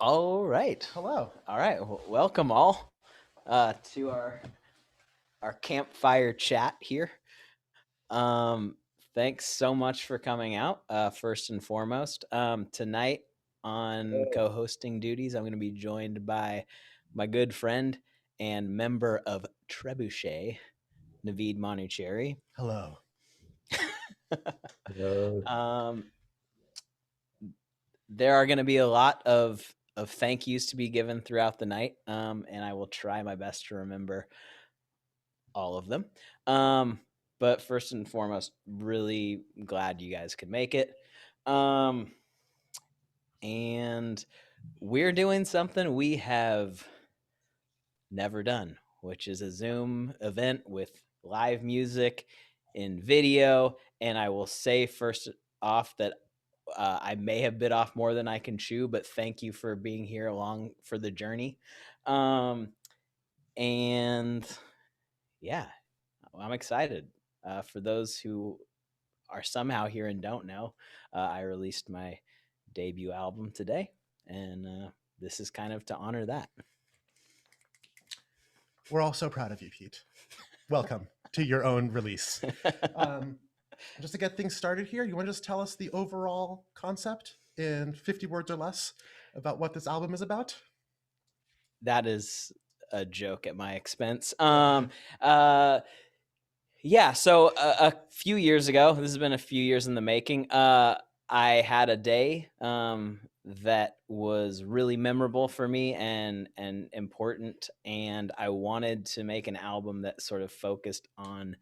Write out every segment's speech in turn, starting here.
All right. Hello. All right. Welcome all to our campfire chat here. Thanks so much for coming out. First and foremost, tonight on co-hosting duties, I'm going to be joined by my good friend and member of Trebuchet, Navid Manoochehri. Hello. There are going to be a lot of thank yous to be given throughout the night, and I will try my best to remember all of them. But first and foremost, really glad you guys could make it. And we're doing something we have never done, which is a Zoom event with live music in video. And I will say first off that I may have bit off more than I can chew, but thank you for being here along for the journey. And yeah, I'm excited. For those who are somehow here and don't know, I released my debut album today, and this is kind of to honor that. We're all so proud of you, Pete. Welcome to your own release. Just to get things started here, you want to just tell us the overall concept in 50 words or less about what this album is about? That is a joke at my expense. Yeah, so a few years ago, this has been a few years in the making, I had a day that was really memorable for me and important, and I wanted to make an album that sort of focused on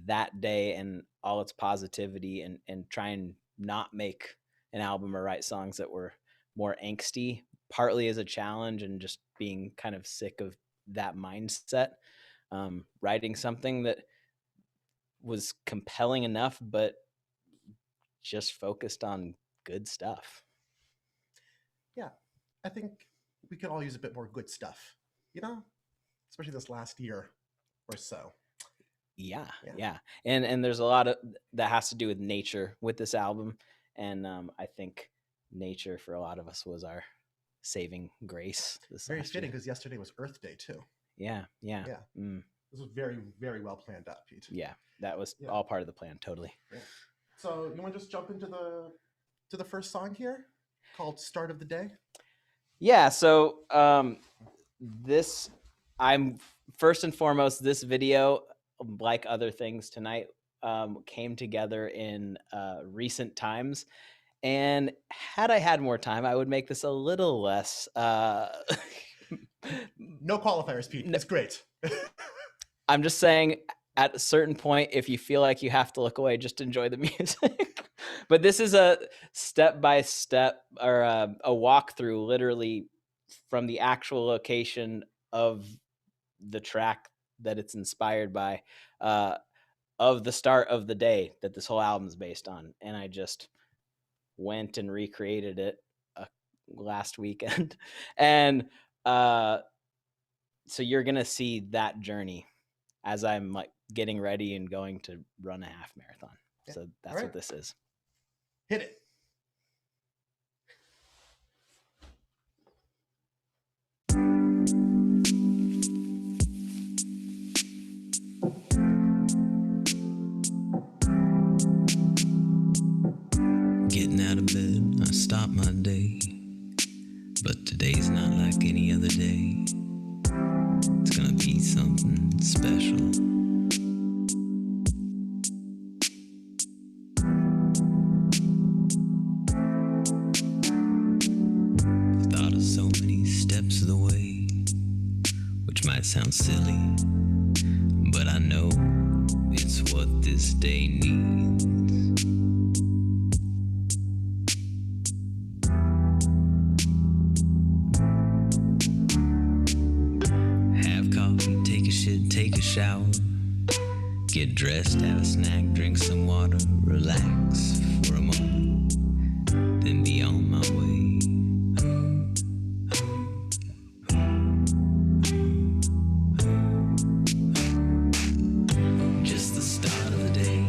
that day and all its positivity, and try and not make an album or write songs that were more angsty, partly as a challenge and just being kind of sick of that mindset. Writing something that was compelling enough, but just focused on good stuff. Yeah, I think we could all use a bit more good stuff, especially this last year or so. Yeah. And there's a lot of that has to do with nature with this album. And I think nature for a lot of us was our saving grace. Very fitting because yesterday was Earth Day too. Yeah. This was very, very well planned out, Pete. Yeah, that was all part of the plan, totally. Yeah. So you want to just jump into the first song here called Start of the Day? Yeah, so I'm first and foremost, this video, like other things tonight, came together in recent times. And had I had more time, I would make this a little less... No qualifiers, Pete. It's great. I'm just saying, at a certain point, if you feel like you have to look away, just enjoy the music. But this is a step-by-step or a walkthrough, literally from the actual location of the track that it's inspired by, of the start of the day that this whole album is based on. And I just went and recreated it last weekend. And so you're going to see that journey as I'm like getting ready and going to run a half marathon. Yeah. So that's what this is. Hit it. Getting out of bed, I start my day. But today's not like any other day. It's gonna be something special. I thought of so many steps of the way, which might sound silly, but I know it's what this day needs. Take a shower, get dressed, have a snack, drink some water, relax for a moment, then be on my way. Just the start of the day,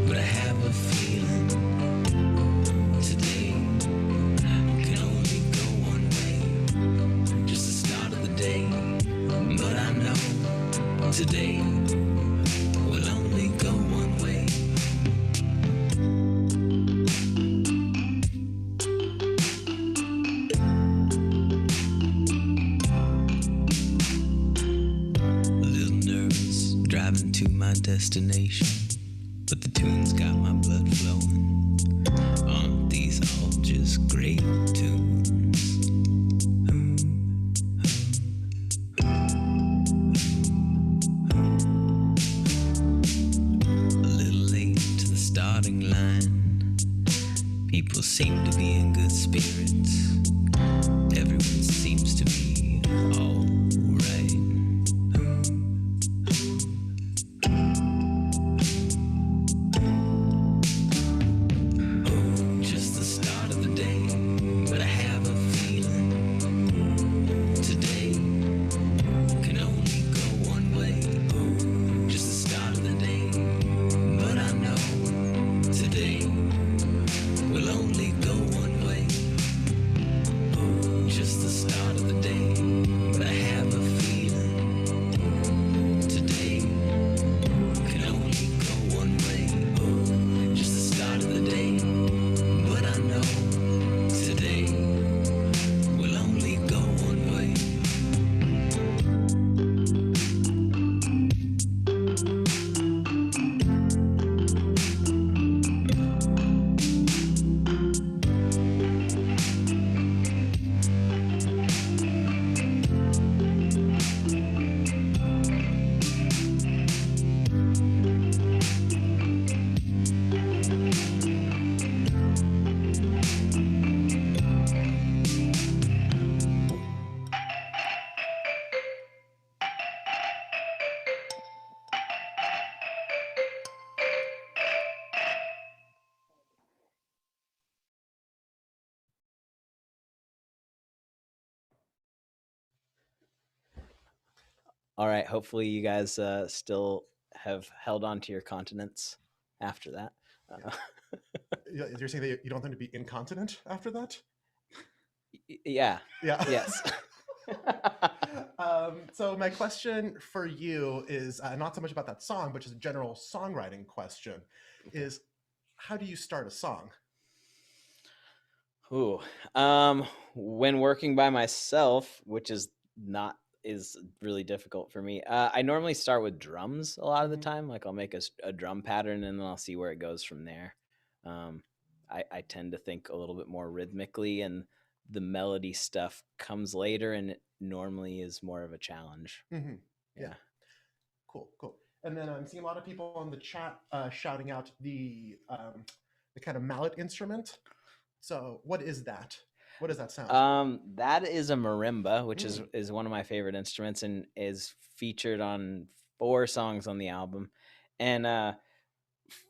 but I have a feeling today can only go one way. Today will only go one way. A little nervous driving to my destination, but the tune's got my blood flowing. Aren't these all just great tunes? A little late to the starting line. People seem to be in good spirits. Everyone seems to be alright. Just the start of the day, but I have a feeling today can only go one way. Just the start of the day, but I know today will only go one way. Just the start of the day, but I have a feeling today can only go one way. Just the start of the day, but I know today will only go one way. All right. Hopefully, you guys still have held on to your continence after that. You're saying that you don't want them to be incontinent after that? Yeah. Yeah. Yes. So my question for you is not so much about that song, but just a general songwriting question: is how do you start a song? Ooh. When working by myself, which is really difficult for me. I normally start with drums a lot of the time. Like I'll make a drum pattern and then I'll see where it goes from there. Um, I tend to think a little bit more rhythmically, and the melody stuff comes later, and it normally is more of a challenge. Mm-hmm. Yeah. Cool. And then I'm seeing a lot of people on the chat shouting out the kind of mallet instrument. So what is that? What does that sound? That is a marimba, which is one of my favorite instruments and is featured on 4 songs on the album. And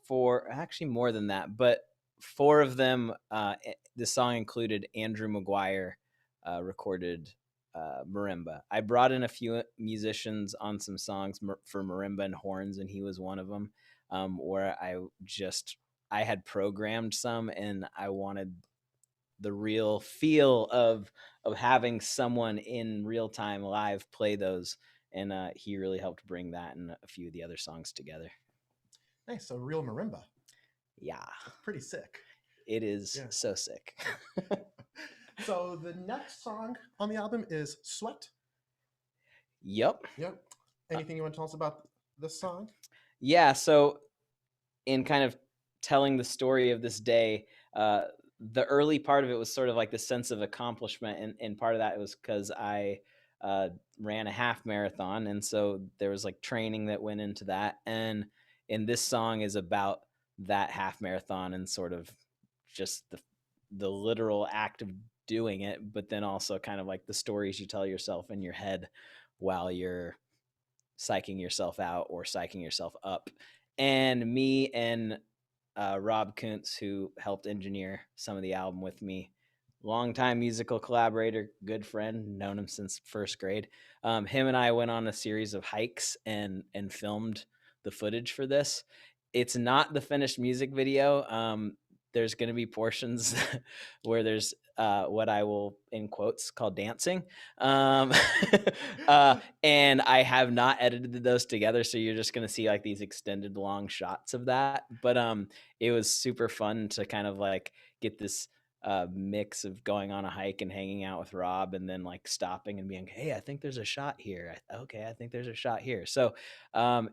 for actually more than that, but 4 of them, the song included Andrew Maguire recorded marimba. I brought in a few musicians on some songs for marimba and horns, and he was one of them. Where I had programmed some, and I wanted the real feel of having someone in real time live play those, and he really helped bring that and a few of the other songs together. Nice. So real marimba. Yeah, That's pretty sick. it is so sick. So the next song on the album is Sweat. Yep. Anything you want to tell us about this song? Yeah, so in kind of telling the story of this day, the early part of it was sort of like the sense of accomplishment, and part of that was because I ran a half marathon, and so there was like training that went into that. And this song is about that half marathon and sort of just the literal act of doing it, but then also kind of like the stories you tell yourself in your head while you're psyching yourself out or psyching yourself up. And me and Rob Kuntz, who helped engineer some of the album with me, longtime musical collaborator, good friend, known him since first grade. Him and I went on a series of hikes and filmed the footage for this. It's not the finished music video. there's going to be portions where there's what I will, in quotes, call dancing. And I have not edited those together, so you're just going to see like these extended long shots of that. But it was super fun to kind of like get this mix of going on a hike and hanging out with Rob, and then like stopping and being, hey, I think there's a shot here. Okay, I think there's a shot here. So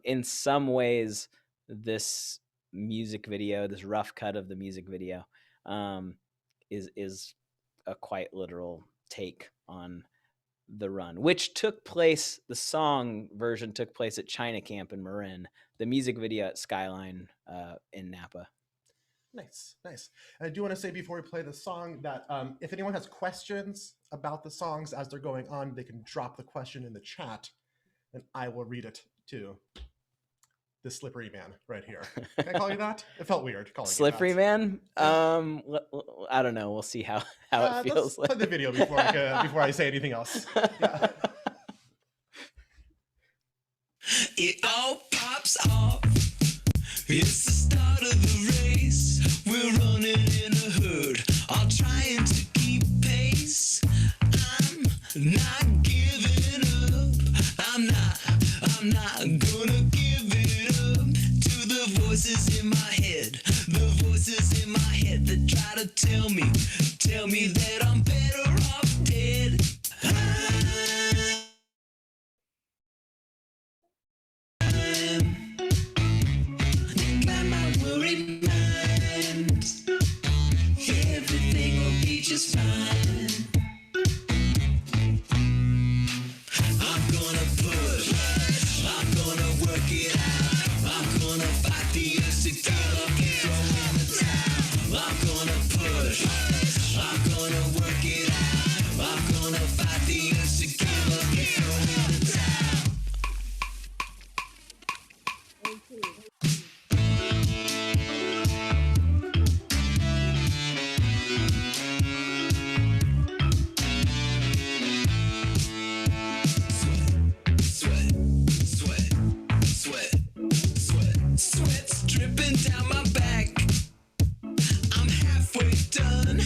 in some ways, this music video, this rough cut of the music video, is a quite literal take on the run, which took place, the song version took place at China Camp in Marin, the music video at Skyline in Napa. Nice, nice. And I do want to say before we play the song that if anyone has questions about the songs as they're going on, they can drop the question in the chat and I will read it to the slippery man right here. Can I call you that? It felt weird calling slippery you that. man. I don't know. We'll see how it feels. Let's play the video before I say anything else. Yeah. It all pops off. It's the start of the race. We're running in a herd, all trying to keep pace. I'm not giving up. I'm not gonna give it up to the voices in my head. The voices in my head that try to tell me that I'm better off dead. Got my worried mind. Everything will be just fine. I'm gonna push. I'm gonna work it out. I'm gonna fight the urge to give up and throw in the towel. I'm gonna push. I'm gonna work it out. I'm gonna fight the urge to give up and throw in the towel. Sweat's dripping down my back. I'm halfway done,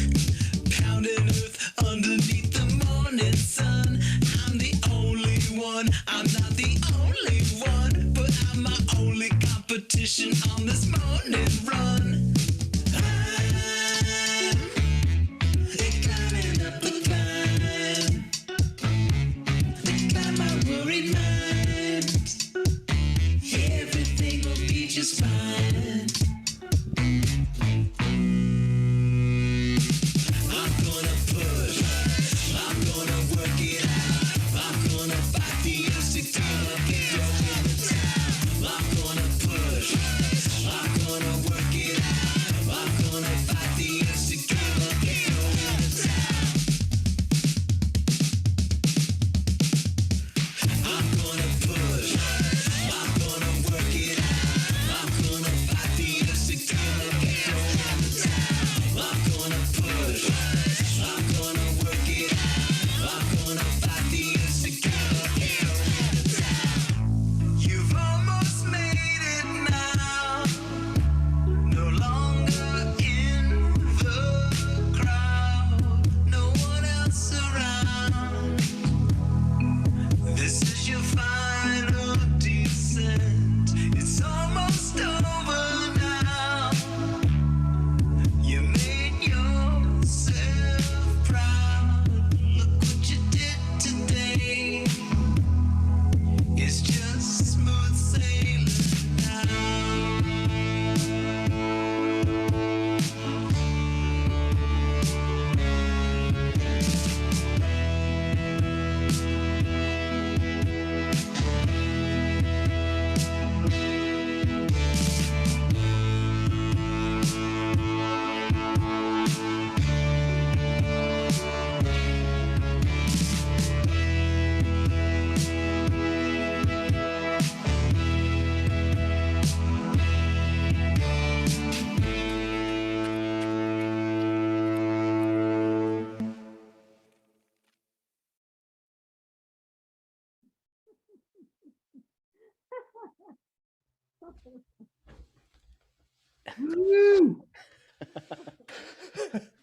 pounding earth underneath the morning sun. I'm the only one, I'm not the only one, but I'm my only competition on this morning run. I'm climbing up the climb. I got my worried mind. Everything will be just fine. I'm gonna push. I'm gonna work it out. I'm gonna fight the urge to give up and throw in the towel. I'm gonna push. I'm gonna work it out. I'm gonna fight the urge to give up and throw in the towel. I'm gonna push. I'm gonna work it out. I'm gonna fight the urge to give up and throw in the towel. I'm gonna push. I'm gonna work it out. I'm gonna fight the urge to give up and throw in the towel. You've almost made it now. No longer in the crowd. No one else around. This is your final descent. It's almost over now. You made yourself proud. Look what you did today. It's just smooth sailing now.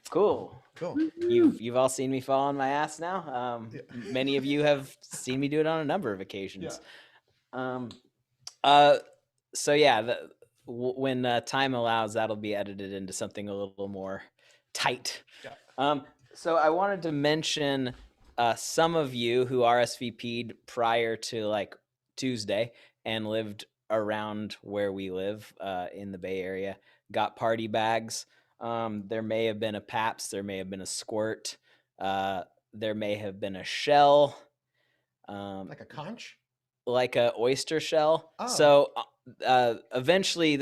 Cool. Cool. You've all seen me fall on my ass now. Yeah. Many of you have seen me do it on a number of occasions. Yeah. So yeah, when time allows, that'll be edited into something a little more tight. Yeah. So I wanted to mention some of you who RSVP'd prior to like Tuesday and lived around where we live in the Bay Area got party bags. There may have been a Pabst, there may have been a Squirt, there may have been a shell. Like a conch? Like a oyster shell. Oh. So eventually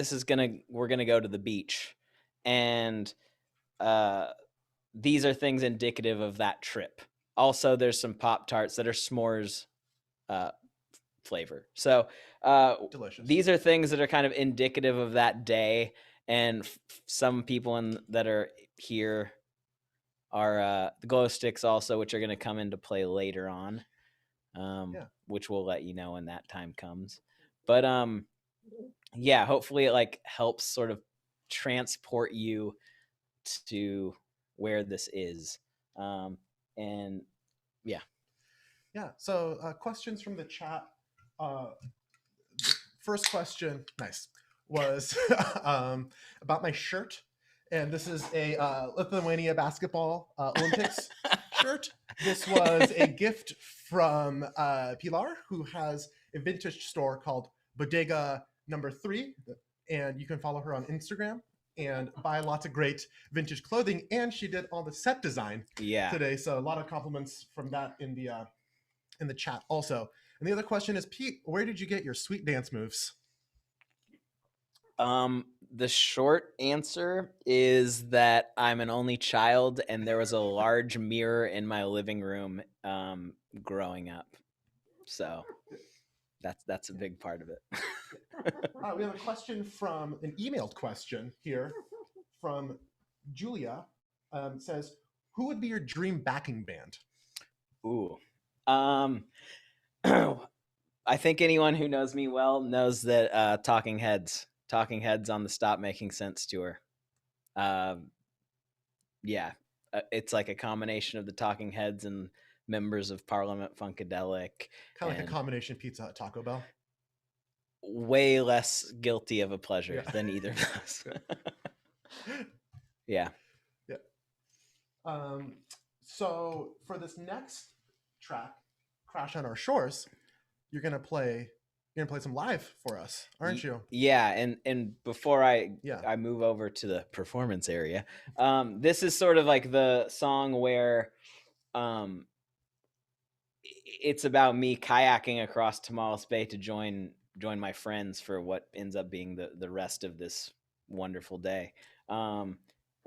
we're gonna go to the beach, and these are things indicative of that trip. Also, there's some Pop-Tarts that are s'mores flavor. So Delicious. these are things that are kind of indicative of that day, and some people that are here are the glow sticks also, which are going to come into play later on. Which we'll let you know when that time comes. But yeah, hopefully it like helps sort of transport you to where this is. And yeah. Yeah. So questions from the chat. First question, nice, was about my shirt. And this is a Lithuania basketball Olympics shirt. This was a gift from Pilar, who has a vintage store called Bodega Number 3. And you can follow her on Instagram and buy lots of great vintage clothing. And she did all the set design today. So a lot of compliments from that in the chat also. And the other question is, Pete, where did you get your sweet dance moves? The short answer is that I'm an only child, and there was a large mirror in my living room growing up. So that's a big part of it. We have a question from an emailed question here from Julia. Says, who would be your dream backing band? Ooh. I think anyone who knows me well knows that Talking Heads on the Stop Making Sense tour. Yeah, it's like a combination of the Talking Heads and members of Parliament Funkadelic. Kind of like a combination Pizza Hut Taco Bell. Way less guilty of a pleasure than either of us. Yeah. So for this next track, Crash on Our Shores, you're gonna play some live for us, aren't you? Yeah, and before I move over to the performance area, this is sort of like the song where it's about me kayaking across Tamales Bay to join my friends for what ends up being the rest of this wonderful day. And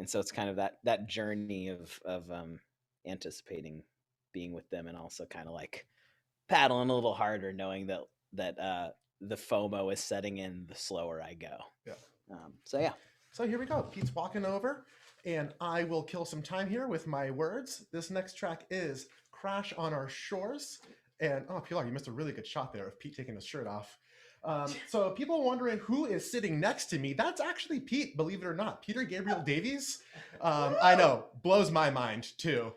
so it's kind of that journey of anticipating being with them, and also kind of like paddling a little harder, knowing that the FOMO is setting in the slower I go. Yeah. So here we go. Pete's walking over, and I will kill some time here with my words. This next track is Crash on Our Shores. And Pilar, you missed a really good shot there of Pete taking his shirt off. So people wondering who is sitting next to me. That's actually Pete, believe it or not. Peter Gabriel Davies. I know, blows my mind too.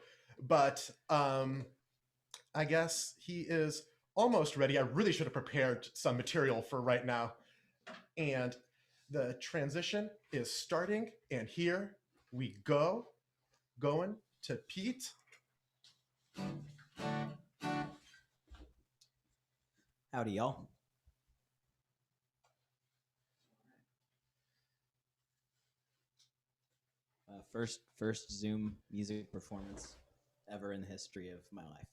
But I guess he is almost ready. I really should have prepared some material for right now. And the transition is starting, and here we go. Going to Pete. Howdy, y'all. First Zoom music performance ever in the history of my life.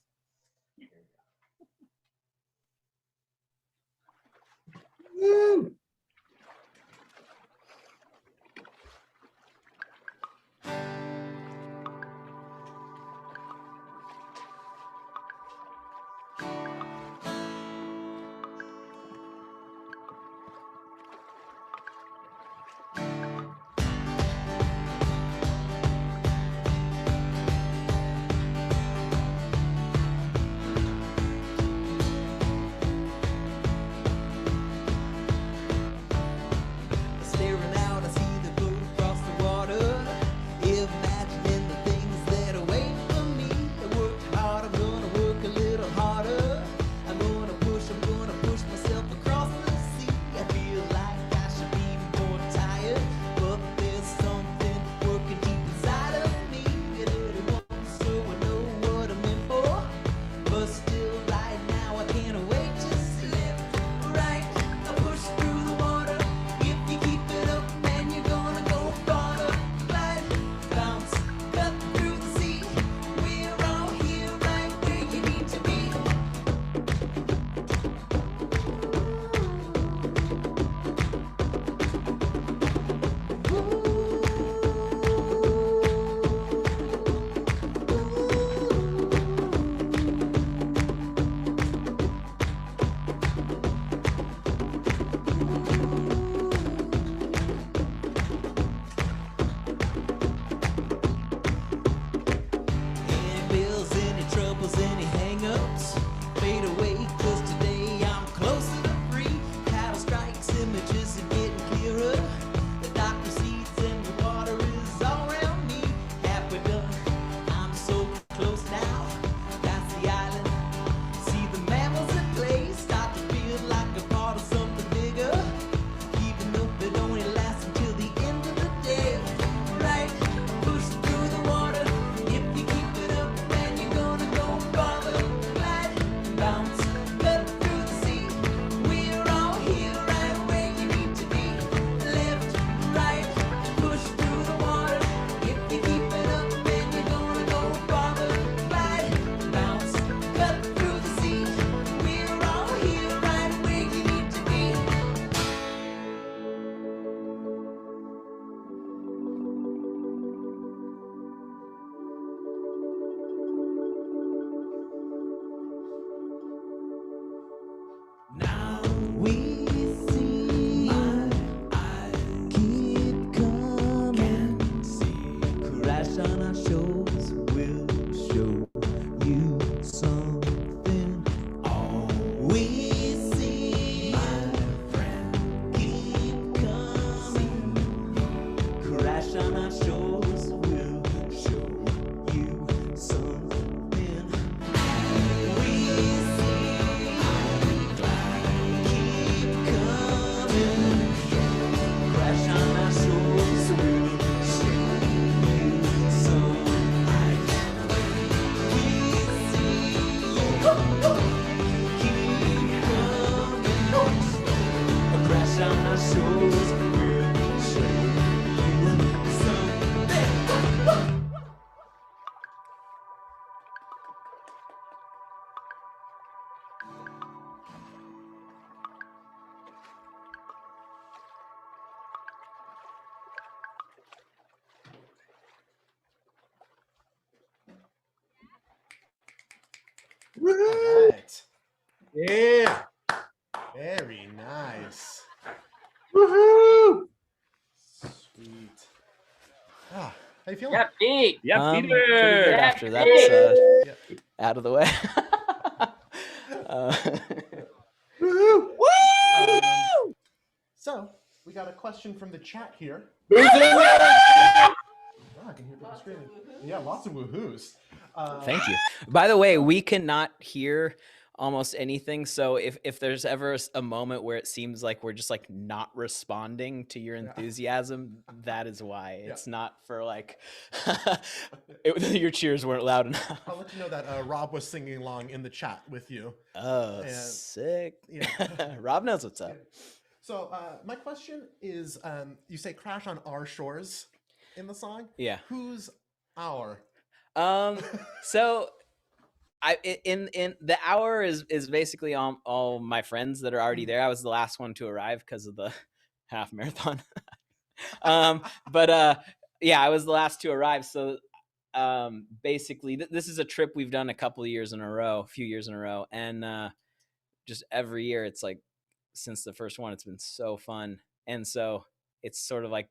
Woo! Staring out, I see the boat across the water. cut through the seams. We're all here right where you need to be. Now we see my eyes keep coming. Can't see. Crash on our shores will show you something. All we see, my friend, keep coming. Crash on our shores will show you something. We see, keep coming. Crash on our shores will show you something. We see, keep coming. A crash on our shores will show you something. All right. Yeah. Very nice. Woohoo! Sweet. Ah, how you feeling? Yeah, Pete. Yeah, Pretty Peter. good Yeah, after that's Peter. out of the way. uh, Woohoo! So we got a question from the chat here. Who's in there? Oh, I can hear people screaming. Yeah, lots of woohoos. Thank you. By the way, we cannot hear almost anything. So if there's ever a moment where it seems like we're just like not responding to your enthusiasm, that is why. It's not for like your cheers weren't loud enough. I'll let you know that Rob was singing along in the chat with you. Oh, And- sick. Yeah. Rob knows what's up. So my question is, you say "crash on our shores" in the song. Yeah. Who's our? So in the hour is basically all my friends that are already there. I was the last one to arrive because of the half marathon. But yeah, I was the last to arrive. So basically this is a trip we've done a few years in a row, and just every year it's like, since the first one, it's been so fun. And so it's sort of like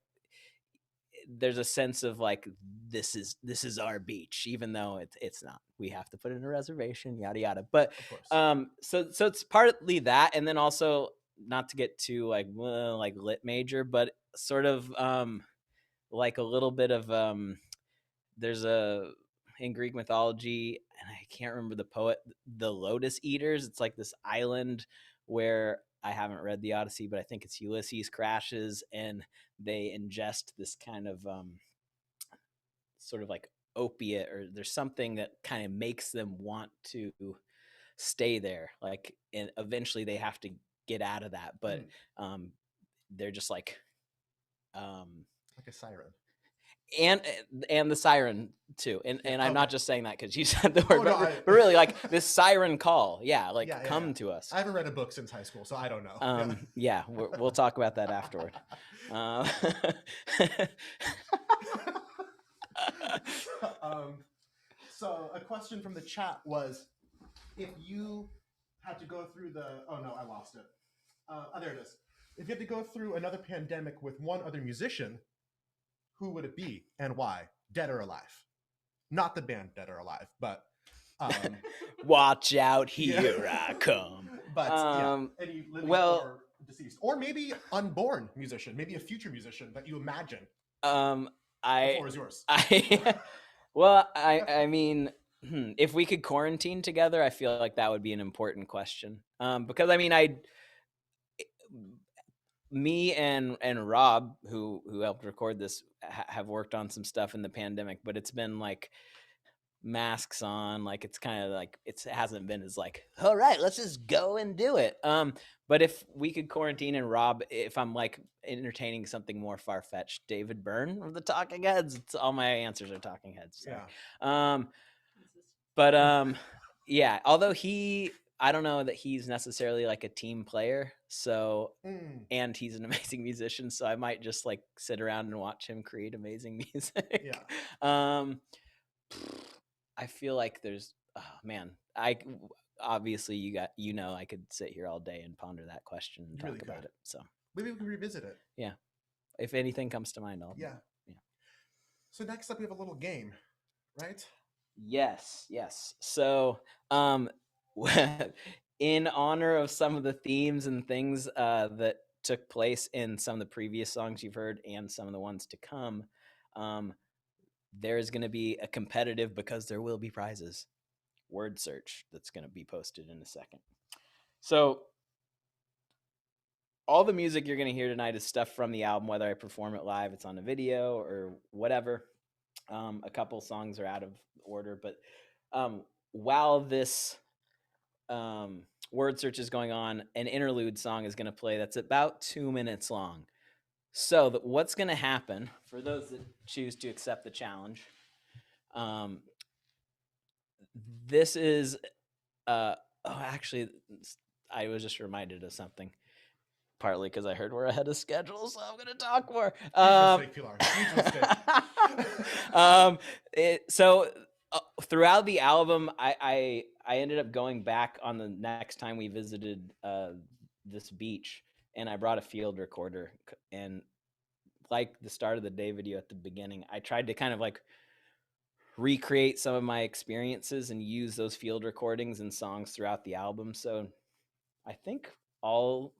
there's a sense of like this is our beach, even though it's not. We have to put in a reservation, yada yada. But Of course. so it's partly that, and then also, not to get too like lit major, but sort of like a little bit of there's in Greek mythology, and I can't remember the poet, the Lotus Eaters. It's like this island where, I haven't read the Odyssey, but I think it's Ulysses crashes and they ingest this kind of sort of like opiate, or there's something that kind of makes them want to stay there. Like, and eventually they have to get out of that, but they're just like Like a siren. and the siren too, and I'm not just saying that because you said the word, no, but really like this siren call, come Yeah. to us. I haven't read a book since high school, so I don't know. Yeah, we'll talk about that afterward. So a question from the chat was, if you had to go through oh no, I lost it. There it is. If you had to go through another pandemic with one other musician, who would it be and why? Dead or alive? Not the band Dead or Alive, but Watch out, here I come. But any living or deceased, or maybe unborn musician, maybe a future musician that you imagine. The floor is yours. I mean, if we could quarantine together, I feel like that would be an important question. Because I mean, me and Rob, who helped record this, have worked on some stuff in the pandemic, but it's been like masks on, like it's kind of like it hasn't been as like, all right, let's just go and do it. But if we could quarantine, and Rob, if I'm like entertaining something more far-fetched, David Byrne of the Talking Heads, it's all my answers are Talking Heads. So. Yeah. But Yeah, although I don't know that he's necessarily like a team player. So, and he's an amazing musician. So I might just like sit around and watch him create amazing music. Yeah. I feel like there's, oh man, obviously I could sit here all day and ponder that question and You talk really about could. it. So Maybe we can revisit it. yeah, if anything comes to mind, I'll. Yeah. So next up, we have a little game, right? Yes. So, in honor of some of the themes and things that took place in some of the previous songs you've heard and some of the ones to come, there's going to be a competitive, because there will be prizes, word search that's going to be posted in a second. So all the music you're going to hear tonight is stuff from the album, whether I perform it live, it's on a video or whatever. A couple songs are out of order, but while this word search is going on, an interlude song is going to play that's about 2 minutes long. So what's going to happen for those that choose to accept the challenge, this is actually, I was just reminded of something, partly because I heard we're ahead of schedule, so I'm going to talk more. So throughout the album, I ended up going back on the next time we visited this beach, and I brought a field recorder, and like the start of the day video at the beginning, I tried to kind of like recreate some of my experiences and use those field recordings and songs throughout the album. So I think all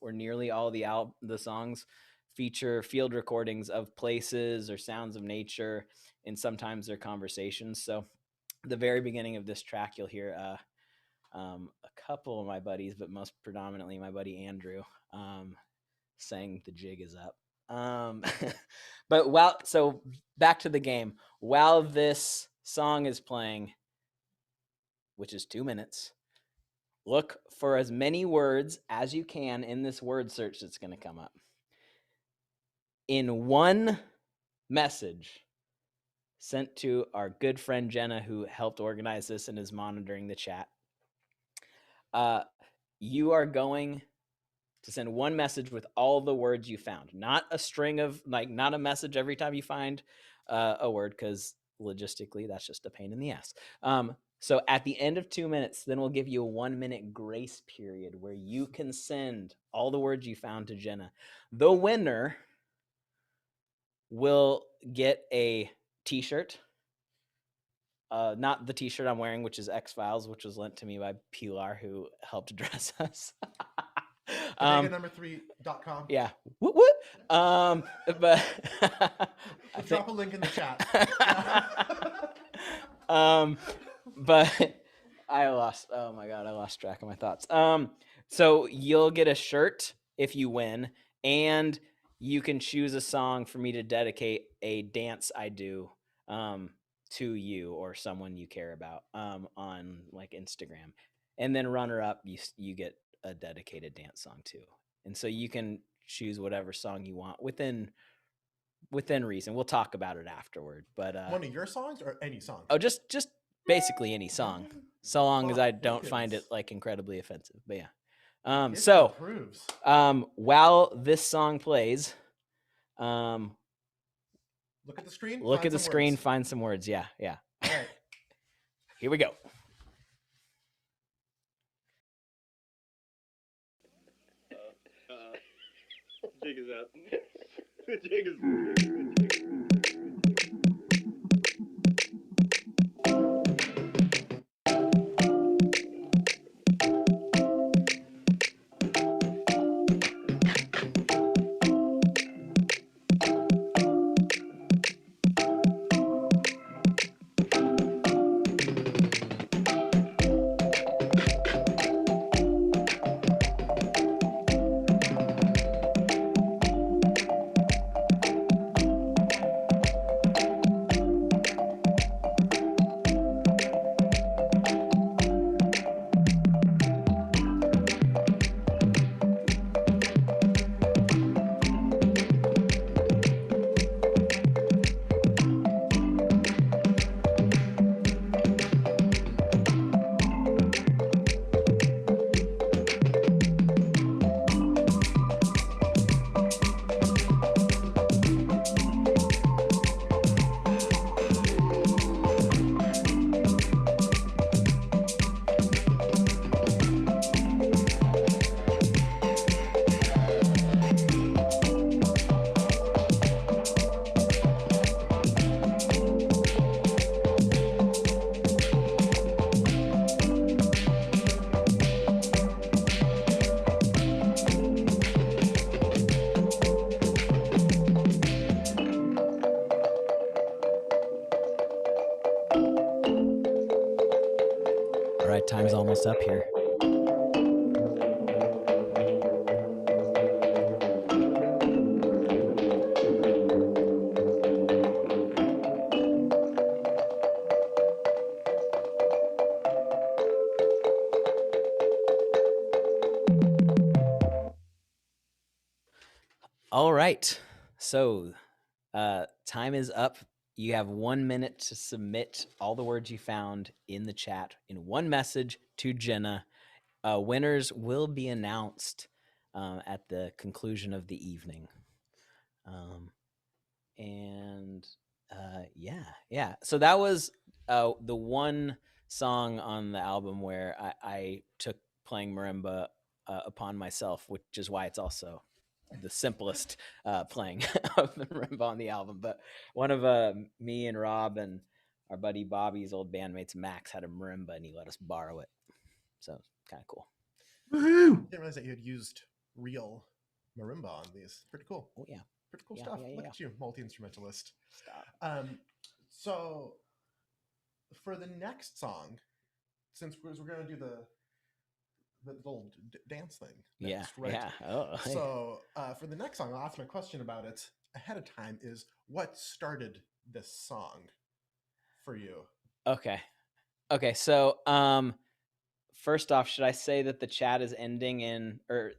or nearly all the songs feature field recordings of places or sounds of nature, and sometimes they're conversations. So the very beginning of this track, you'll hear a couple of my buddies, but most predominantly my buddy Andrew, saying "The jig is up." But so back to the game. While this song is playing, which is 2 minutes, look for as many words as you can in this word search that's going to come up. In one message sent to our good friend Jenna, who helped organize this and is monitoring the chat, you are going to send one message with all the words you found, not a string of, like, not a message every time you find a word, because logistically that's just a pain in the ass. So at the end of 2 minutes, then we'll give you a 1 minute grace period where you can send all the words you found to Jenna. The winner will get a t-shirt. Not the t-shirt I'm wearing, which is X-Files, which was lent to me by Pilar, who helped dress us. Fandango3.com. Yeah. But We'll drop a link in the chat. But I lost track of my thoughts. So you'll get a shirt if you win, and you can choose a song for me to dedicate a dance I do to you or someone you care about on like Instagram. And then runner up, you get a dedicated dance song too. And so you can choose whatever song you want within reason. We'll talk about it afterward. But one of your songs or any song? Oh, just basically any song, so long as I don't find it like incredibly offensive. But yeah. So while this song plays, look at the screen. Find some words. Yeah. All right. Here we go. Jig is up. The jig is. time's almost up here. All right. So time is up. You have 1 minute to submit all the words you found in the chat in one message to Jenna. Winners will be announced at the conclusion of the evening. Yeah. So that was the one song on the album where I took playing marimba upon myself, which is why it's also the simplest playing of the marimba on the album. But one of me and Rob and our buddy Bobby's old bandmates, Max, had a marimba and he let us borrow it. So kind of cool. Woohoo! Didn't realize that you had used real marimba on these. Pretty cool. Oh yeah. Pretty cool stuff. Look at you, multi-instrumentalist. Stop. So for the next song, since we're going to do the little dance thing next, right? Yeah. Oh, hey. So for the next song, I'll ask my question about it ahead of time is what started this song for you? Okay. So first off, should I say that the chat is ending in, or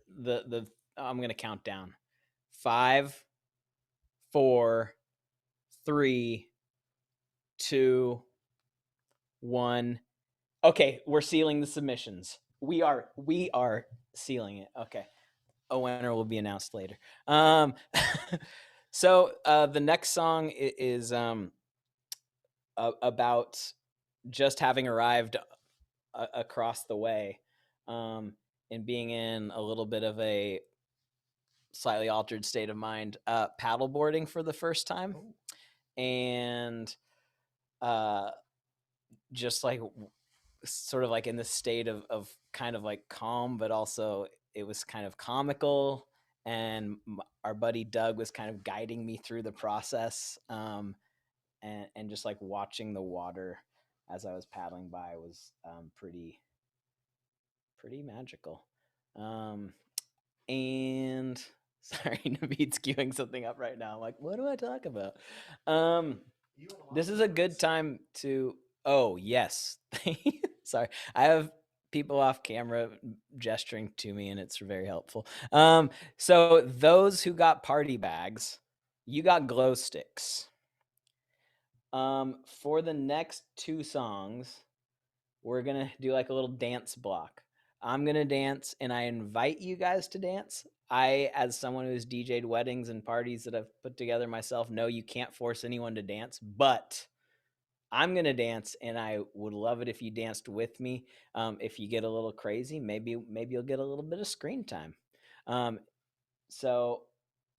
I'm going to count down. 5, 4, 3, 2, 1. Okay, we're sealing the submissions. We are sealing it. Okay. A winner will be announced later. So the next song is about just having arrived across the way and being in a little bit of a slightly altered state of mind, paddleboarding for the first time. And just like sort of like in the state of kind of like calm, but also it was kind of comical. And our buddy Doug was kind of guiding me through the process. And just like watching the water as I was paddling by was pretty magical. And sorry, Navid's queuing something up right now. I'm like, what do I talk about? This is a good time to. Oh yes, sorry. I have people off camera gesturing to me, and it's very helpful. So those who got party bags, you got glow sticks. For the next 2 songs, we're gonna do like a little dance block. I'm gonna dance, and I invite you guys to dance. I, as someone who's DJ'd weddings and parties that I've put together myself, know you can't force anyone to dance, but I'm gonna dance, and I would love it if you danced with me. If you get a little crazy, maybe you'll get a little bit of screen time. So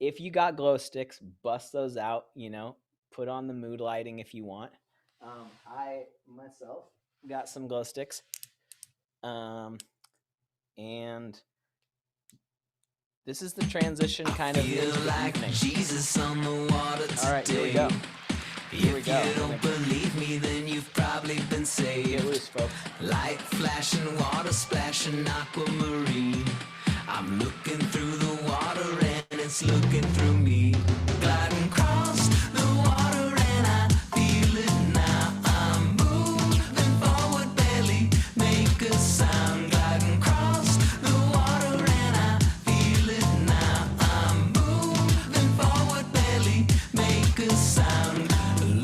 if you got glow sticks, bust those out. Put on the mood lighting if you want. I myself got some glow sticks. And this is the transition kind of into the like evening. Jesus on the water today. All right, here we go. If you don't believe me, then you've probably been saved. Get loose, folks. Light flashing, water splashing, aquamarine. I'm looking through the water and it's looking through me. Gliding across the water and I feel it now. I'm moving forward, barely make a sound. Gliding across the water and I feel it now. I'm moving forward, barely make a sound.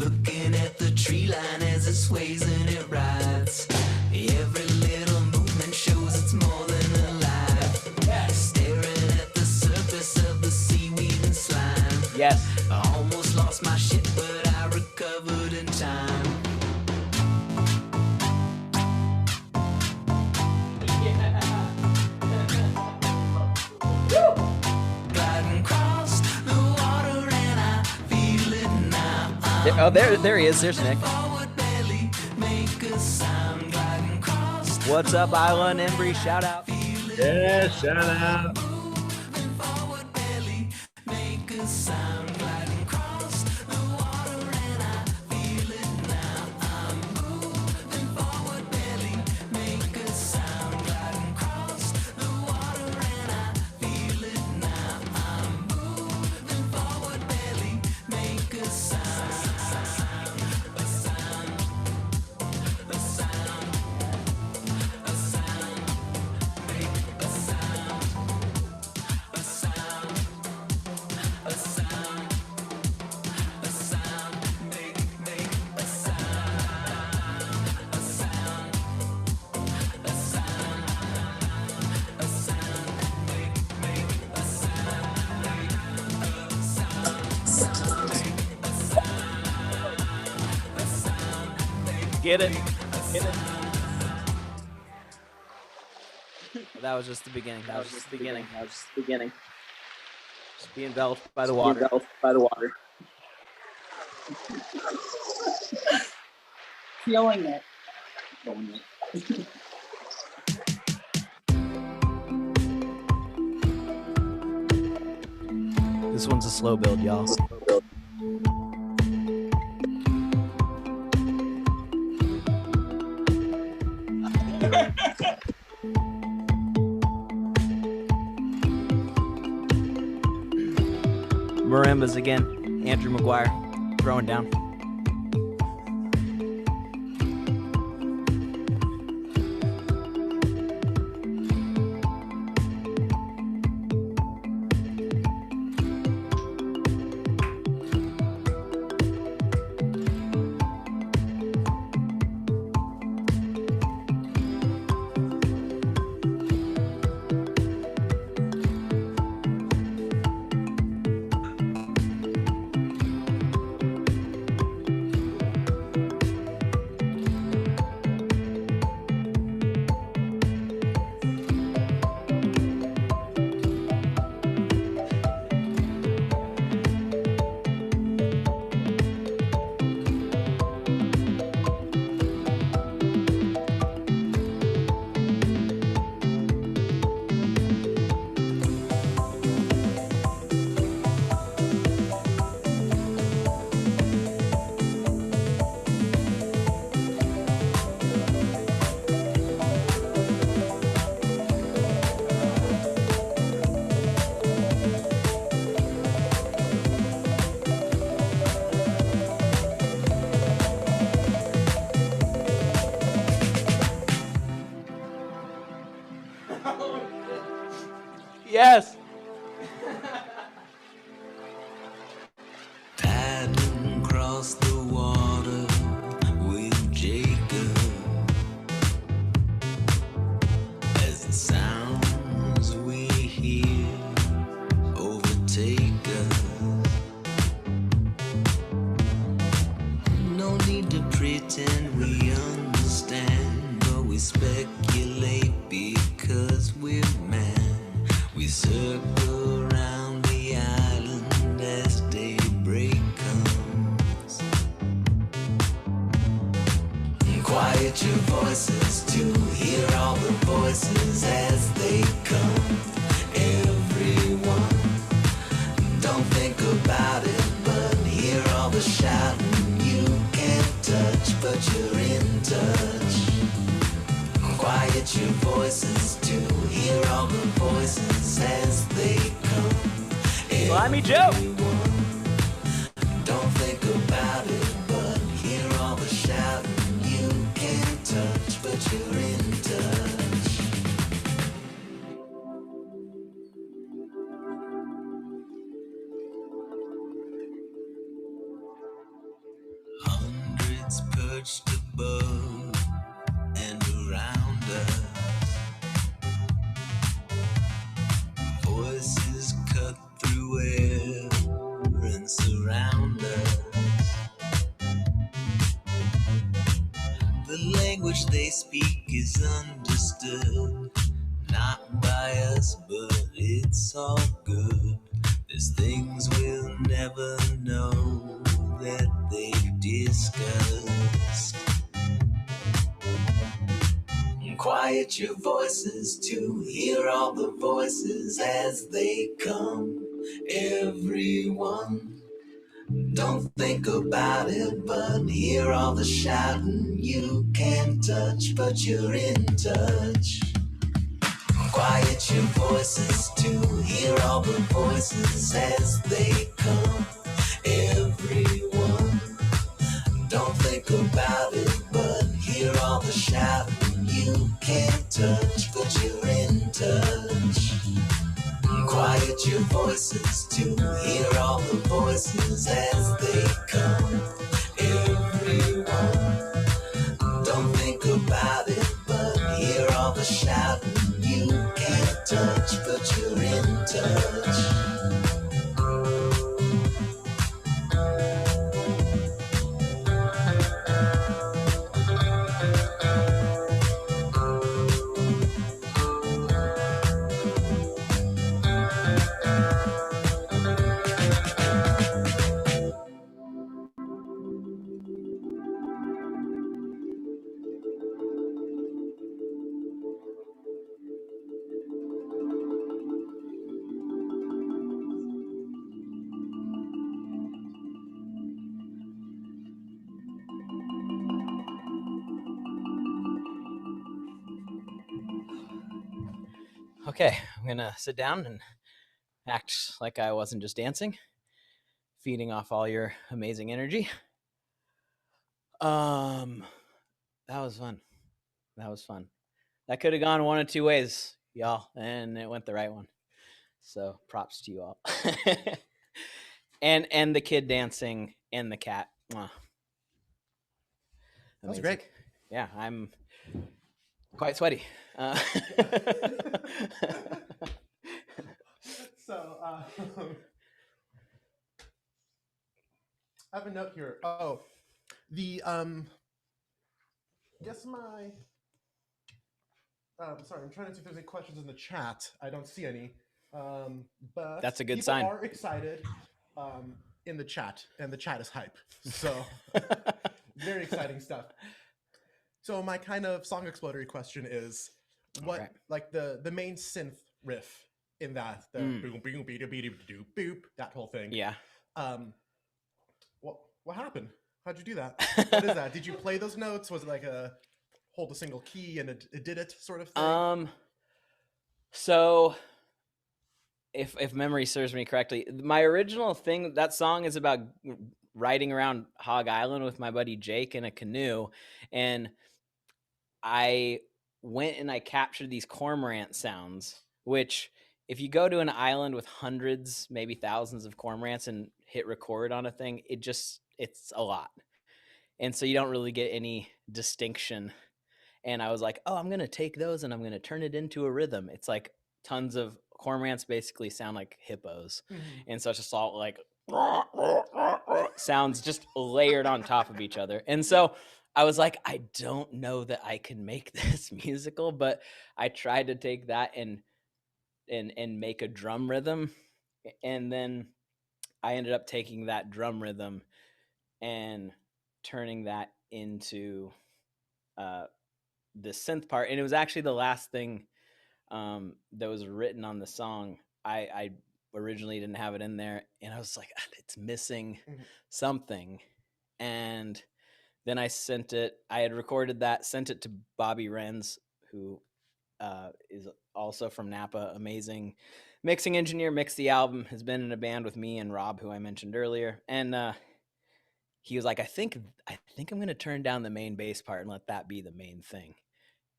Looking at the tree line as it sways and it rides. Every little movement shows it's more than alive. Staring at the surface of the seaweed and slime. Yes. I almost lost my shit, but I recovered in time. Gliding across the water and I feel it now. There he is. There's Nick. Forward, barely make a sound. Gliding across What's up, Isla and Embry? Shout out. Yeah, shout out. moving forward, barely make a sound. Gliding across the water and I feel it now. I'm moving forward, barely make a Get it? Get it? That was just the beginning. That was just the beginning. That was just the beginning. Just being enveloped by the water. Feeling it. This one's a slow build, y'all. Marimbas again. Andrew McGuire throwing down. Yes. Paddling across the water with Jacob as the sounds we hear overtake us. No need to pretend we understand, but we speculate because we're mad. We circle around the island as daybreak comes. Quiet your voices to hear all the voices as they come. Everyone, don't think about it, but hear all the shouting you can't touch, but you're in touch. Quiet your voices to hear all the voices as they come. Slimy Joe. Don't think about it, but hear all the shouting you can't touch, but you're in touch. Hundreds perched above and around us. Voices cut through air and surround us. The language they speak is understood, not by us, but it's all good. There's things we'll never know that they've discussed. Quiet your voices to hear all the voices as they come. Everyone, don't think about it, but hear all the shouting you can't touch, but you're in touch. Quiet your voices to hear all the voices as they come. Everyone, don't think about it, but hear all the shouting you can't touch, but you're in touch. Quiet your voices to hear all the voices as they come. Everyone, don't think about it, but hear all the shouting you can't touch, but you're in touch. Okay, I'm gonna sit down and act like I wasn't just dancing, feeding off all your amazing energy. That was fun. That was fun. That could have gone one of two ways, y'all, and it went the right one. So props to you all. and the kid dancing and the cat. Mwah. That's Amazing. great. Yeah, I'm quite sweaty. So, I have a note here. Oh, the guess my. Sorry, I'm trying to see if there's any questions in the chat. I don't see any. But That's a good people sign. are excited in the chat, and the chat is hype. So, very exciting stuff. So, my kind of song explodery question is, what Okay. like the main synth riff in that, the boom boom beep beep beep boop, that whole thing. Yeah. What happened? How'd you do that? What is that? Did you play those notes? Was it like a hold a single key and it did it sort of thing? So if memory serves me correctly, my original thing, that song is about riding around Hog Island with my buddy Jake in a canoe, and I went and I captured these cormorant sounds, which if you go to an island with hundreds, maybe thousands of cormorants and hit record on a thing, it's a lot. And so you don't really get any distinction. And I was like, oh, I'm going to take those and I'm going to turn it into a rhythm. It's like tons of cormorants basically sound like hippos. Mhm. And so it's just all like sounds just layered on top of each other. And so I was like, I don't know that I can make this musical, but I tried to take that and make a drum rhythm. And then I ended up taking that drum rhythm and turning that into the synth part. And it was actually the last thing that was written on the song. I originally didn't have it in there, and I was like, it's missing something. And then I had recorded that, sent it to Bobby Renz, who is also from Napa, amazing mixing engineer, mixed the album, has been in a band with me and Rob, who I mentioned earlier. And he was like, I think I'm going to turn down the main bass part and let that be the main thing.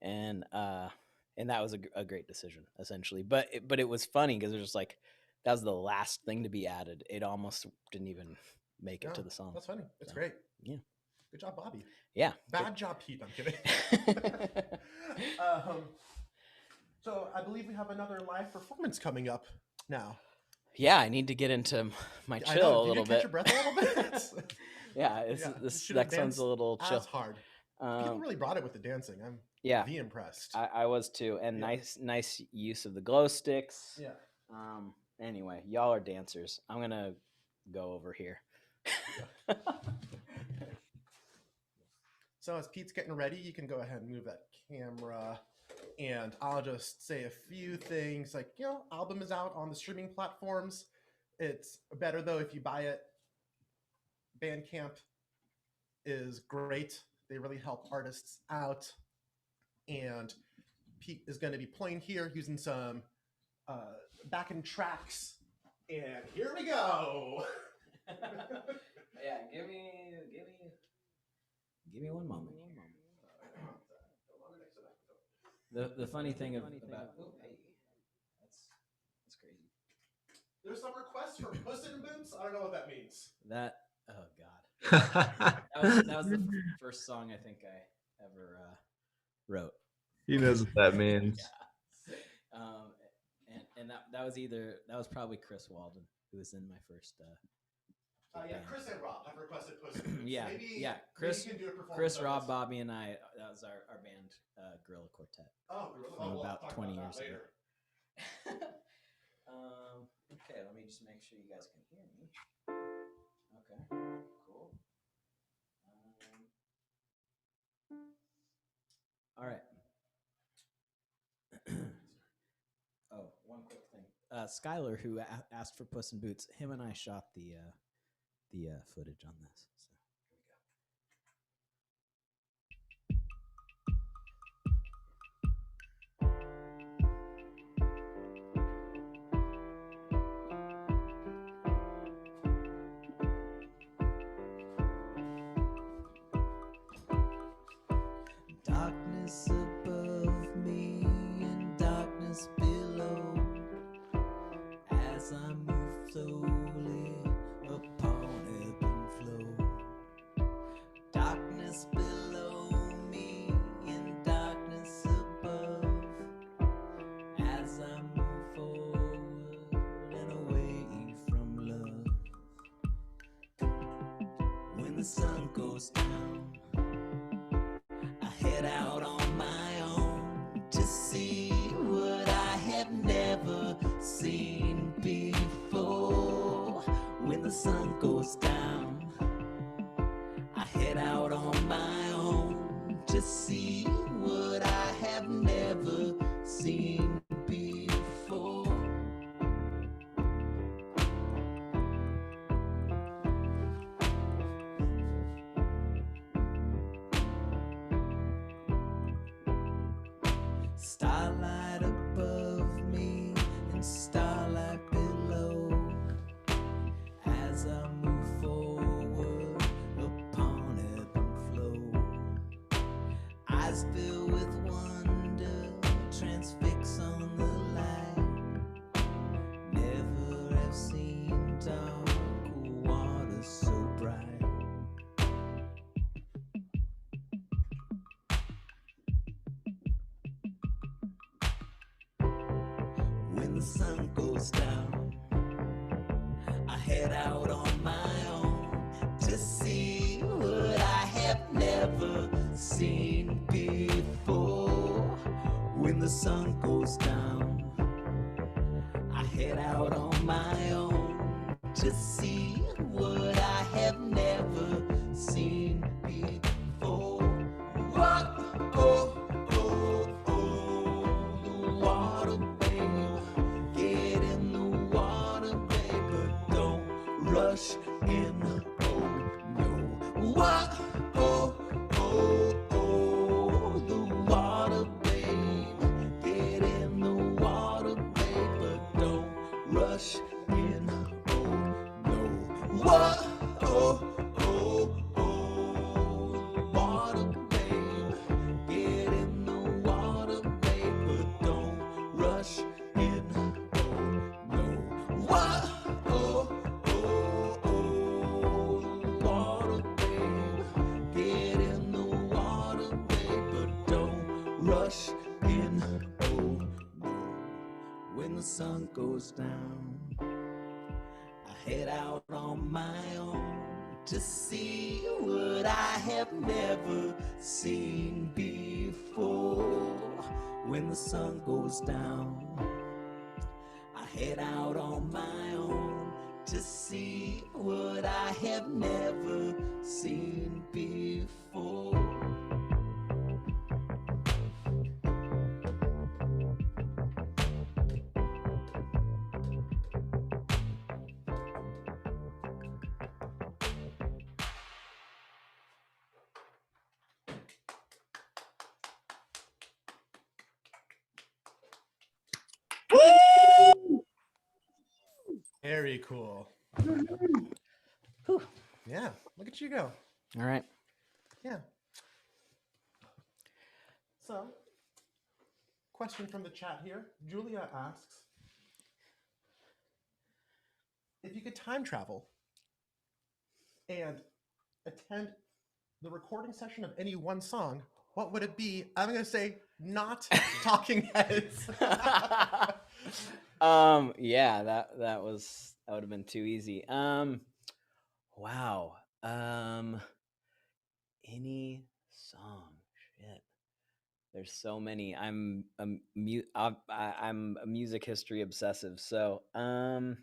And that was a great decision, essentially. But it was funny because it was just like, that was the last thing to be added. It almost didn't even make it to the song. That's funny. It's great. Yeah. Good job, Bobby. Yeah. Bad job, Pete. I'm kidding. So I believe we have another live performance coming up now. Yeah, I need to get into my I chill know. a little Did you catch bit. your breath a little bit? Yeah, this next one's a little chill. As hard. People really brought it with the dancing. I'm impressed. I was too, and nice use of the glow sticks. Yeah. Anyway, y'all are dancers. I'm gonna go over here. So as Pete's getting ready, you can go ahead and move that camera, and I'll just say a few things. Like, album is out on the streaming platforms. It's better though if you buy it. Bandcamp is great. They really help artists out. And Pete is going to be playing here using some backing tracks. And here we go. Yeah, give me one moment. The funny thing about that's crazy. There's some requests for Puss in Boots. I don't know what that means. That God. that was the first song I think I ever wrote. He knows what that means. Yeah. And that was probably Chris Walden, who was in my first Yeah, Chris and Rob have requested Puss in Boots. Yeah, maybe Chris, can do a performance Chris, of Rob, this. Bobby, and I. That was our band, Gorilla Quartet. Oh, From we'll about talk 20 about years that ago. later. Okay, let me just make sure you guys can hear me. Okay, cool. All right. Oh, one quick thing. Skylar, who asked for Puss in Boots, him and I shot the footage on this. So here we go. darkness above me and darkness below, as I move slowly upon ebb and flow. Darkness below me and darkness above, as I move forward and away from love. When the sun goes down, I head out on my own to see what I have never seen before. When the sun goes down, I head out on my own to see what I have never seen before. Starlight above me and starlight below, as I move forward upon ebb and flow. Eyes filled with wonder, transfix on the light. Never have seen dark water so bright. When the sun goes down, I head out on my own to see what I have never seen before. When the sun goes down, I head out on my own to see what I have never seen before. What? Oh, oh, oh, the water, babe. Get in the water, babe, but don't rush in. Oh, no. What? Oh, oh, oh, the water, babe. Get in the water, babe, but don't rush in. Oh, no. What? Oh, oh, oh, water, babe. Get in the water, babe, but don't rush in. Oh, no. What? Oh, oh, oh, water, babe. Get in the water, babe, but don't rush in. Oh, no. When the sun goes down, I head out on my own to see what I have never seen before. When the sun goes down, I head out on my own to see what I have never seen before. Very cool. Yeah, look at you go. All right. Yeah. So, question from the chat here. Julia asks, if you could time travel and attend the recording session of any one song, what would it be? I'm going to say not Talking Heads. Yeah, that would have been too easy. Wow. Any song? Shit. There's so many. I'm a music history obsessive, so I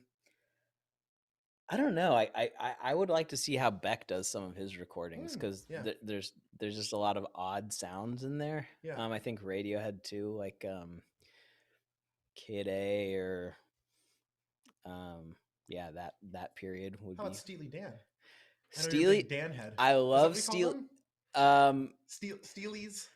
don't know. I would like to see how Beck does some of his recordings, because yeah. there's just a lot of odd sounds in there. Yeah. I think Radiohead too, like Kid A, or yeah, that period would How be. about Steely Dan? I know you're a Steely big Dan head. I love Is that what we call Steely. them? Steelies.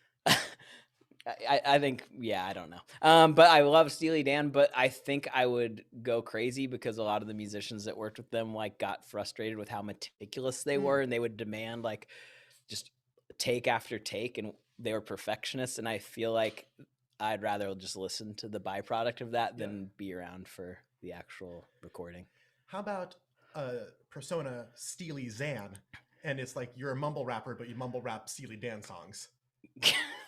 I think, yeah, I don't know. But I love Steely Dan, but I think I would go crazy because a lot of the musicians that worked with them like got frustrated with how meticulous they were, and they would demand like just take after take, and they were perfectionists, and I feel like I'd rather just listen to the byproduct of that than be around for the actual recording. How about persona Steely Zan? And it's like you're a mumble rapper, but you mumble rap Steely Dan songs.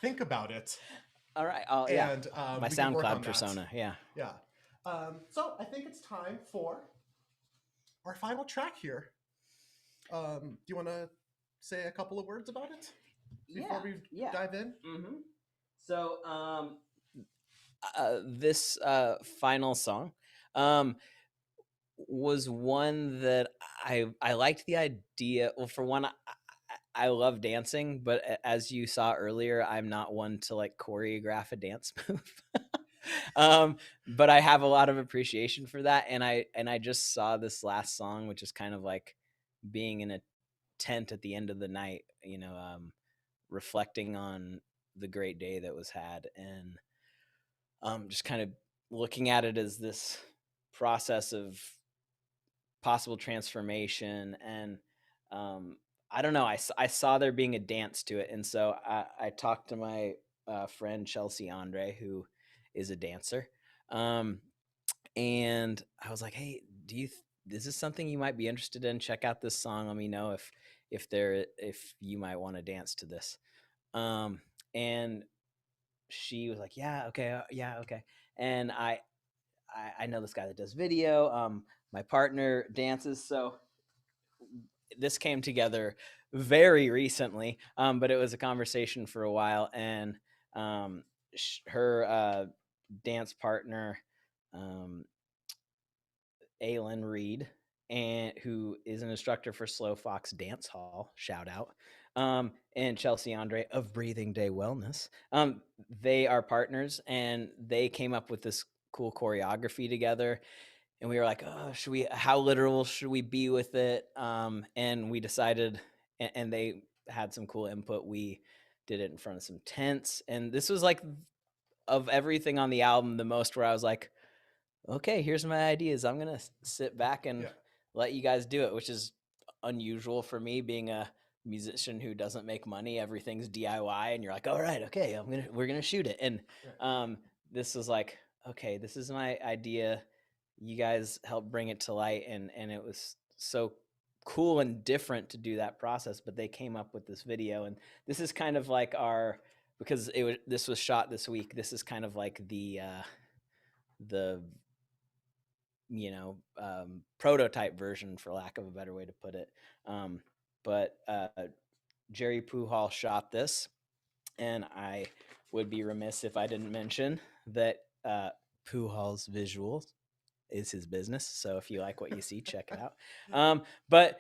Think about it. All right. And my we can work on SoundCloud that. persona. Yeah. Yeah. So I think it's time for our final track here. Do you want to say a couple of words about it before we dive in? Mm-hmm. So this final song was one that I liked the idea. Well, for one, I love dancing, but as you saw earlier, I'm not one to like choreograph a dance move. But I have a lot of appreciation for that, and I just saw this last song, which is kind of like being in a tent at the end of the night, reflecting on the great day that was had, and just kind of looking at it as this process of possible transformation. And I don't know, I saw there being a dance to it, and so I talked to my friend Chelsea Andre, who is a dancer, and I was like, hey, is this something you might be interested in? Check out this song, let me know if you might want to dance to this. And she was like, yeah, okay. And I know this guy that does video. My partner dances, so this came together very recently, but it was a conversation for a while. And her dance partner, Aylin Reed, and who is an instructor for Slow Fox Dance Hall, shout out, and Chelsea Andre of Breathing Day Wellness. They are partners, and they came up with this cool choreography together. And we were like, oh, how literal should we be with it? And we decided, and they had some cool input. We did it in front of some tents. And this was like, of everything on the album, the most where I was like, okay, here's my ideas. I'm going to sit back and let you guys do it, which is unusual for me, being a musician who doesn't make money. Everything's DIY, and you're like, all right, okay, we're going to shoot it. And this was like, okay, this is my idea. You guys helped bring it to light, and it was so cool and different to do that process. But they came up with this video, and this is kind of like because this was shot this week. This is kind of like the prototype version, for lack of a better way to put it. But Jerry Puhal shot this, and I would be remiss if I didn't mention that Puhal's visuals is his business. So if you like what you see, check it out. But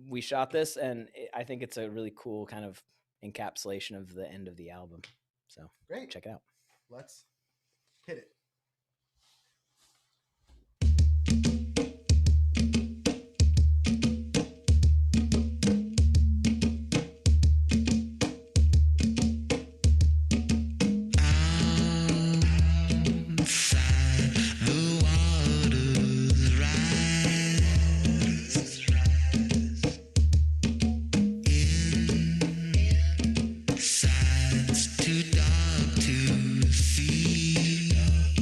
we shot this, and I think it's a really cool kind of encapsulation of the end of the album. So great, check it out. Let's hit it. Too dark to see.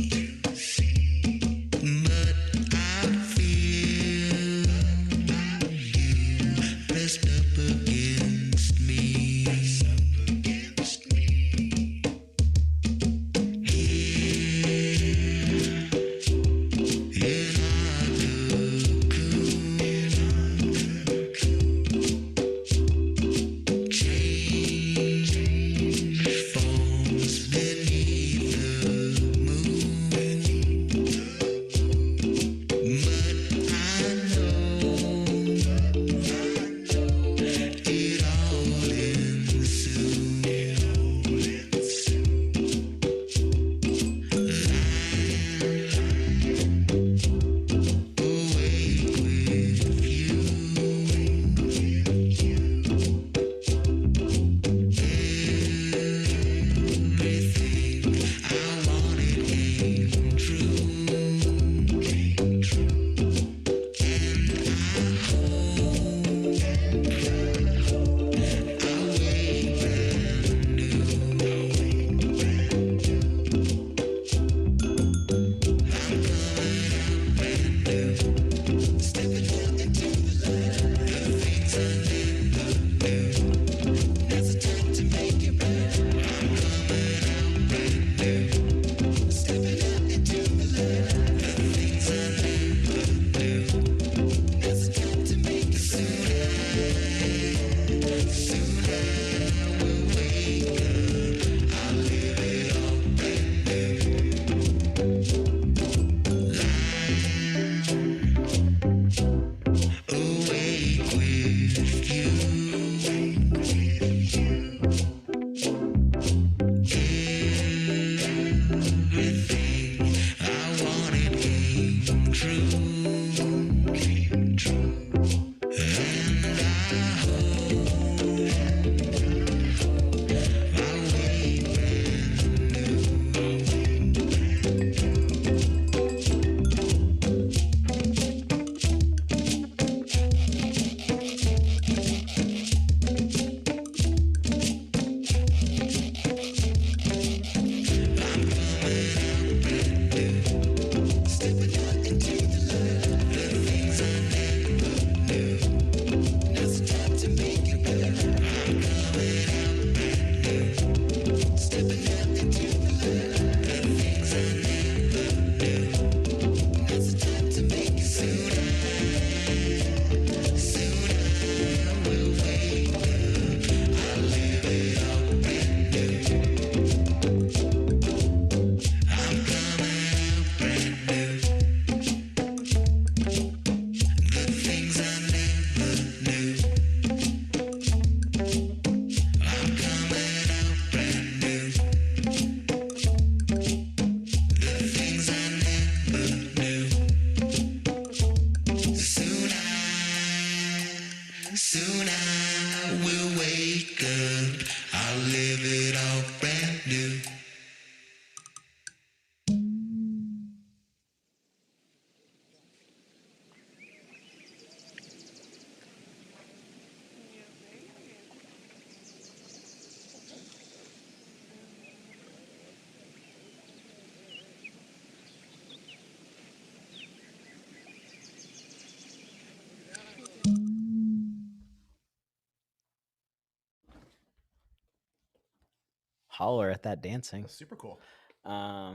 holler at that dancing. That's super cool. Yeah.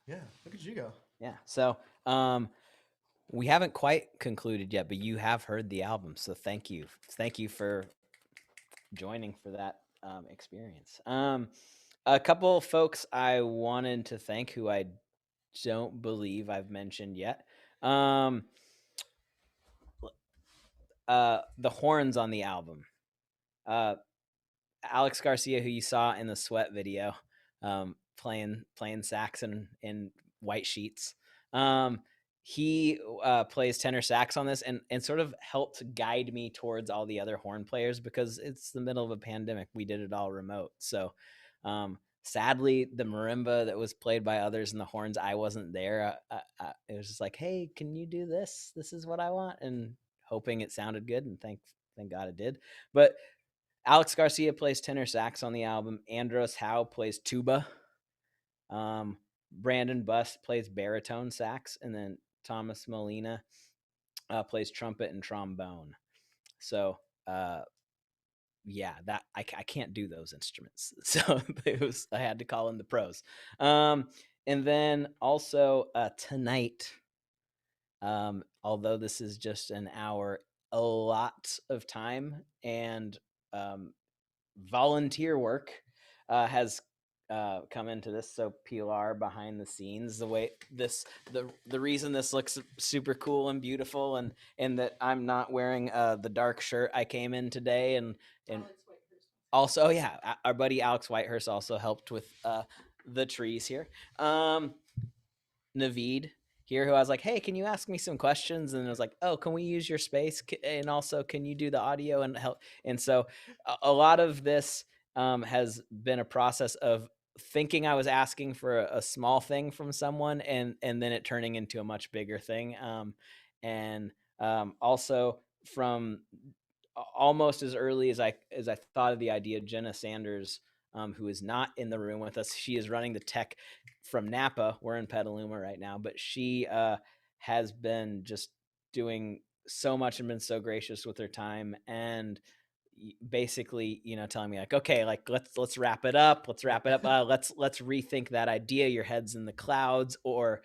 Yeah, look at you go. Yeah. So, we haven't quite concluded yet, but you have heard the album. So thank you. Thank you for joining for that experience. A couple folks I wanted to thank who I don't believe I've mentioned yet. The horns on the album. Alex Garcia, who you saw in the Sweat video, playing sax in white sheets. He plays tenor sax on this and sort of helped guide me towards all the other horn players because it's the middle of a pandemic. We did it all remote. So sadly, the marimba that was played by others and the horns, I wasn't there. It was just like, hey, can you do this? This is what I want. And hoping it sounded good. And thank God it did. But Alex Garcia plays tenor sax on the album. Andros Howe plays tuba. Brandon Buss plays baritone sax. And then Thomas Molina plays trumpet and trombone. So, yeah, that I can't do those instruments. So I had to call in the pros. And then also tonight, although this is just an hour, a lot of time and volunteer work has come into this. So Pilar behind the scenes, the way the reason this looks super cool and beautiful and that I'm not wearing the dark shirt I came in today and also, yeah, our buddy Alex Whitehurst also helped with the trees here. Navid here, who I was like, hey, can you ask me some questions? And I was like, oh, can we use your space? And also, can you do the audio and help? And so a lot of this has been a process of thinking I was asking for a small thing from someone and then it turning into a much bigger thing. Also from almost as early as I thought of the idea, Jenna Sanders, who is not in the room with us, she is running the tech from Napa. We're in Petaluma right now, but she has been just doing so much and been so gracious with her time and basically, telling me like, okay, like let's wrap it up. Let's rethink that idea. Your head's in the clouds, or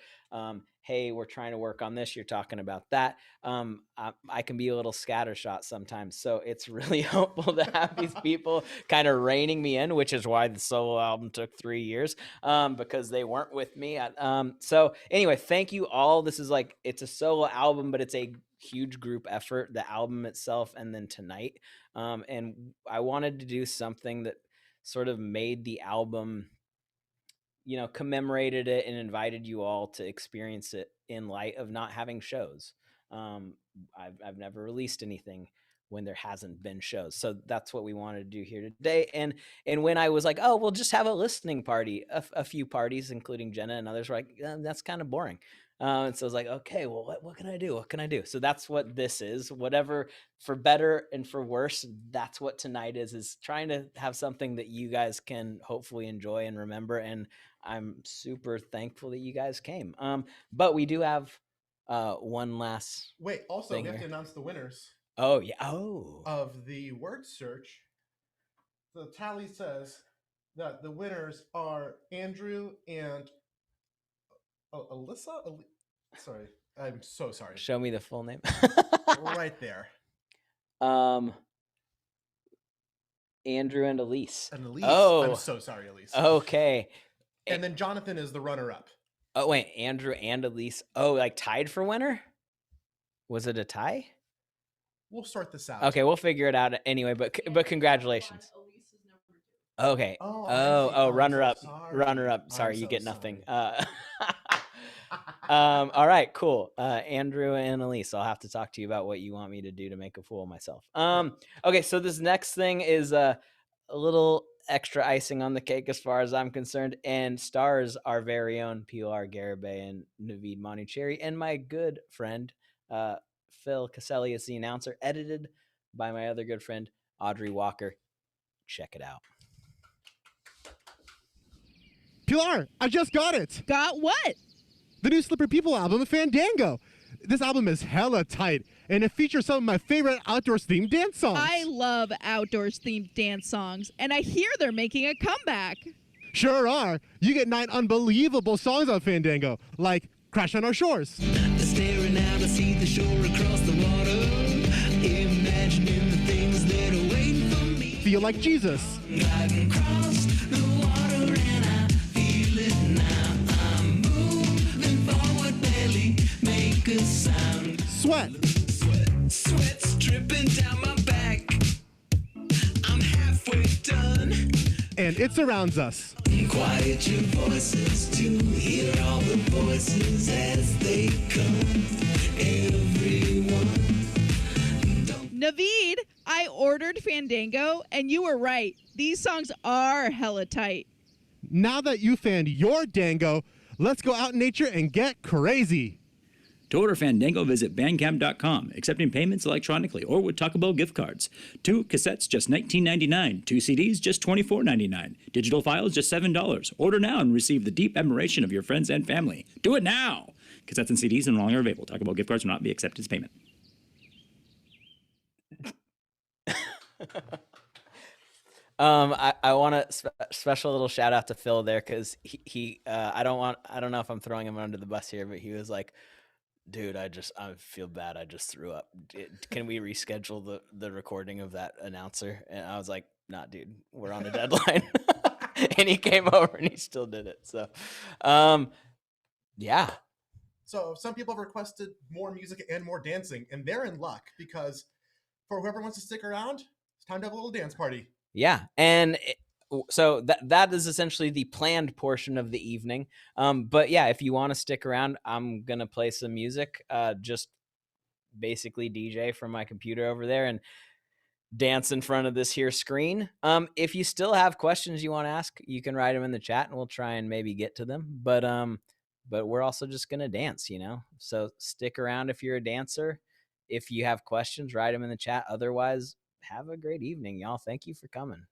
hey, we're trying to work on this. You're talking about that. I can be a little scattershot sometimes. So it's really helpful to have these people kind of reining me in, which is why the solo album took 3 years, because they weren't with me. So anyway, thank you all. This is it's a solo album, but it's a huge group effort, the album itself, and then tonight. And I wanted to do something that sort of made the album, commemorated it and invited you all to experience it in light of not having shows. I've never released anything when there hasn't been shows. So that's what we wanted to do here today. And when I was like, oh, we'll just have a listening party, a few parties, including Jenna and others were like, that's kind of boring. And so I was like, okay, well, what can I do? What can I do? So that's what this is. Whatever, for better and for worse, that's what tonight is trying to have something that you guys can hopefully enjoy and remember. And I'm super thankful that you guys came. But we do have one last Wait, also, thing we have to here. announce the winners Oh, yeah. Oh. of the word search. The tally says that the winners are Andrew and Alyssa? Sorry, I'm so sorry. Show me the full name. Right there. Andrew and Elise. And Elise. Oh. I'm so sorry, Elise. Okay. And then Jonathan is the runner-up. Oh, wait. Andrew and Elise. Oh, tied for winner? Was it a tie? We'll sort this out. Okay, we'll figure it out anyway, but congratulations. Okay. Oh, runner up. Runner up. Sorry, you get nothing. All right, cool. Andrew and Elise, I'll have to talk to you about what you want me to do to make a fool of myself. Okay, so this next thing is a little extra icing on the cake as far as I'm concerned, and stars our very own Pilar Garibay and Navid Manoochehri, and my good friend Phil Caselli is the announcer, edited by my other good friend Audrey Walker. Check it out. Pilar, I just got it. Got what? The new Slippery People album, Fandango. This album is hella tight, and it features some of my favorite outdoors-themed dance songs. I love outdoors-themed dance songs, and I hear they're making a comeback. Sure are. You get 9 unbelievable songs on Fandango, like Crash on Our Shores. Staring out, I see the shore across the water. Imagining the things that are waiting for me. Feel Like Jesus. Driving across the water and I feel it now. I'm moving forward, barely make a sound. Sweat. Sweat's dripping down my back. I'm halfway done. And It Surrounds Us. Quiet your voices to hear all the voices as they come. Everyone. Navid, I ordered Fandango, and you were right. These songs are hella tight. Now that you fanned your Dango, let's go out in nature and get crazy. To order Fandango, visit Bandcamp.com, accepting payments electronically or with Taco Bell gift cards. 2 cassettes, just $19.99. 2 CDs, just $24.99. Digital files, just $7. Order now and receive the deep admiration of your friends and family. Do it now! Cassettes and CDs no longer available. Taco Bell gift cards will not be accepted as payment. I want a special little shout out to Phil there, because he I don't know if I'm throwing him under the bus here, but he was like, dude, I feel bad. I just threw up. Can we reschedule the recording of that announcer? And I was like, nah, dude, we're on a deadline. And he came over and he still did it. So, yeah. So some people have requested more music and more dancing, and they're in luck because for whoever wants to stick around, it's time to have a little dance party. Yeah. And so that is essentially the planned portion of the evening. But yeah, if you want to stick around, I'm going to play some music, just basically DJ from my computer over there and dance in front of this here screen. If you still have questions you want to ask, you can write them in the chat and we'll try and maybe get to them. But we're also just going to dance, so stick around if you're a dancer. If you have questions, write them in the chat. Otherwise, have a great evening, y'all. Thank you for coming.